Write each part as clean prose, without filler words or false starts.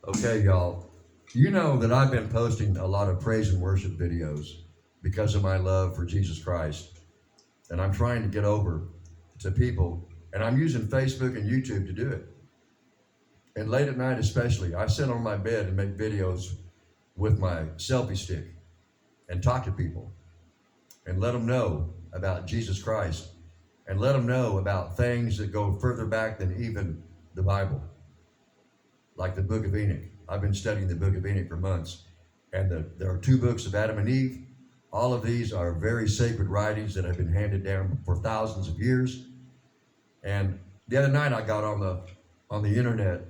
Okay, y'all. You know that I've been posting a lot of praise and worship videos because of my love for Jesus Christ. And I'm trying to get over to people. And I'm using Facebook and YouTube to do it. And late at night especially, I sit on my bed and make videos with my selfie stick and talk to people and let them know about Jesus Christ and let them know about things that go further back than even the Bible, like the Book of Enoch. I've been studying the Book of Enoch for months, and there are 2 books of Adam and Eve. All of these are very sacred writings that have been handed down for thousands of years. And the other night I got on the internet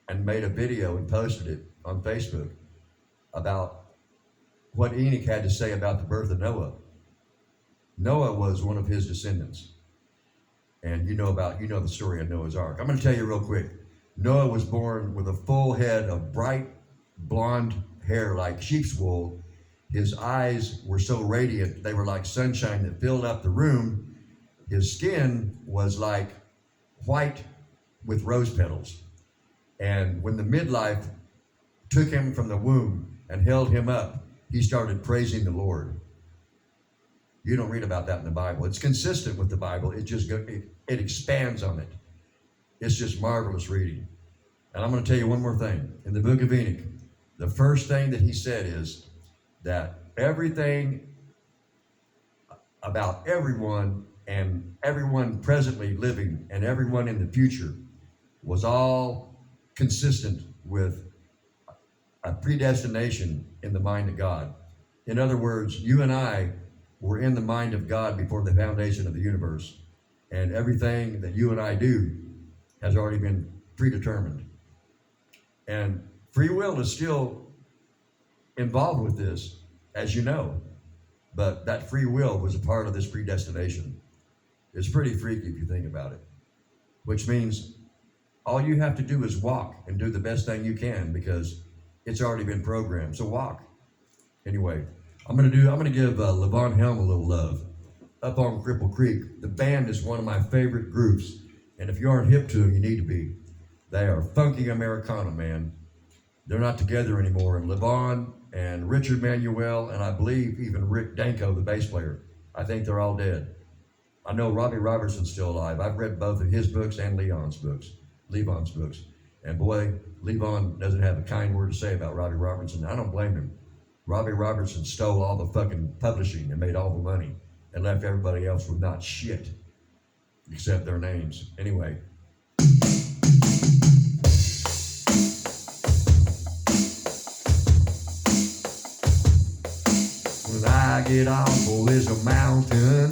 and made a video and posted it on Facebook about what Enoch had to say about the birth of Noah. Noah was one of his descendants. And you know the story of Noah's Ark. I'm going to tell you real quick. Noah was born with a full head of bright blonde hair like sheep's wool. His eyes were so radiant, they were like sunshine that filled up the room. His skin was like white with rose petals. And when the midlife took him from the womb and held him up, he started praising the Lord. You don't read about that in the Bible. It's consistent with the Bible. It expands on it. It's just marvelous reading. And I'm going to tell you one more thing. In the Book of Enoch, the first thing that he said is that everything about everyone and everyone presently living and everyone in the future was all consistent with a predestination in the mind of God. In other words, you and I were in the mind of God before the foundation of the universe. And everything that you and I do has already been predetermined. And free will is still involved with this, as you know. But that free will was a part of this predestination. It's pretty freaky if you think about it. Which means all you have to do is walk and do the best thing you can because it's already been programmed. So walk. Anyway, I'm gonna give Levon Helm a little love. Up on Cripple Creek, the band is one of my favorite groups, and if you aren't hip to them, you need to be. They are funky Americana, man. They're not together anymore, and Levon and Richard Manuel, and I believe even Rick Danko, the bass player, I think they're all dead. I know Robbie Robertson's still alive. I've read both of his books and Levon's books. And boy, Levon doesn't have a kind word to say about Robbie Robertson. I don't blame him. Robbie Robertson stole all the fucking publishing and made all the money and left everybody else with not shit except their names. Anyway. When I get off, oh, there's a mountain.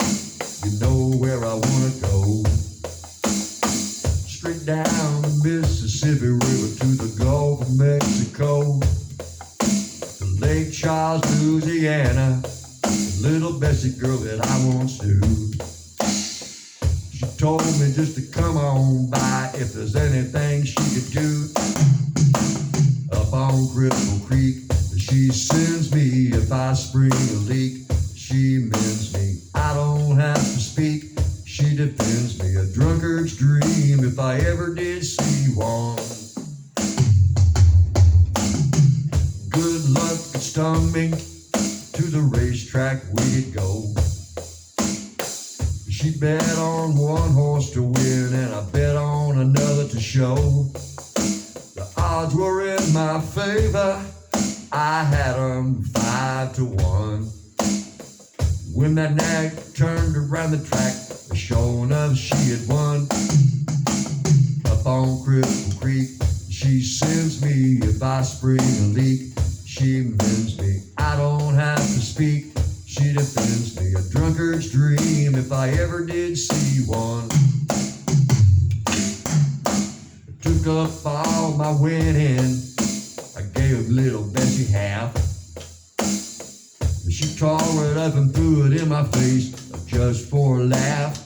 You know where I want to go. Straight down the Mississippi River to the Gulf of Mexico. Lake Charles, Louisiana, the little Bessie girl that I once knew. She told me just to come on by if there's anything she could do. Up on Cripple Creek, she sends me if I spring a leak. She mends me, I don't have to speak. She defends me, a drunkard's dream if I ever did see one. Good luck had stung me, to the racetrack we'd go. She bet on one horse to win and I bet on another to show. The odds were in my favor, I had 'em 5-1. When that nag turned around the track, sure enough she had won. Up on Cripple Creek, she sends me if I spring a leak. She mends me, I don't have to speak. She defends me, a drunkard's dream if I ever did see one. I took up all my winning, I gave little Bessie half. She tore it up and threw it in my face just for a laugh.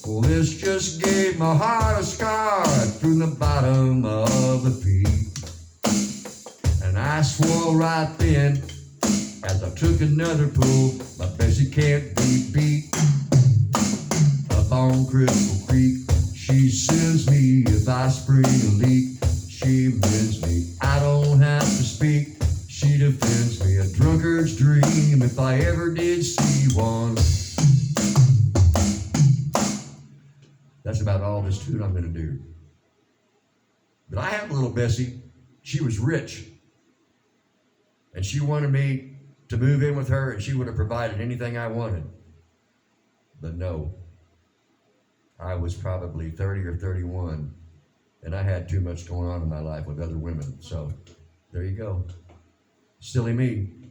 Well, this just gave my heart a scar through the bottom of the feet. And I swore right then, as I took another pull, my Bessie can't be beat. Up on Cripple Creek, she sends me if I spring a leak. She mends That's about all this tune I'm going to do. But I had a little Bessie. She was rich. And she wanted me to move in with her, and she would have provided anything I wanted. But no. I was probably 30 or 31, and I had too much going on in my life with other women. So there you go. Silly me.